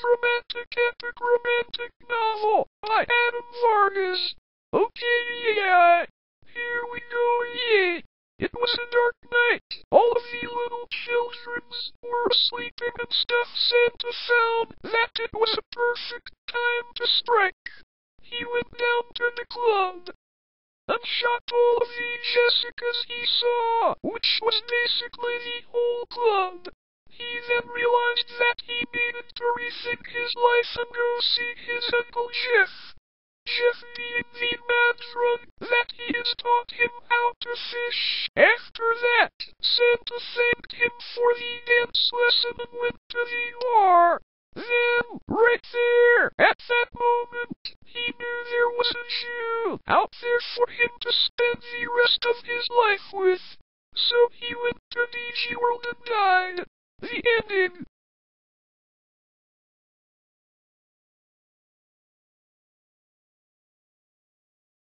romantic epic romantic novel by Adam Vargas. Okay, yeah, here we go, yeah. It was a dark night. All of the little childrens were sleeping and stuff. Santa found that it was a perfect time to strike. He went down to the club and shot all of the Jessicas he saw, which was basically the whole club. He then realized that he needed to rethink his life and go see his Uncle Jeff. Jeff being the mad drug that he has taught him how to fish. After that, Santa thanked him for the dance lesson and went to the bar. Then, right there,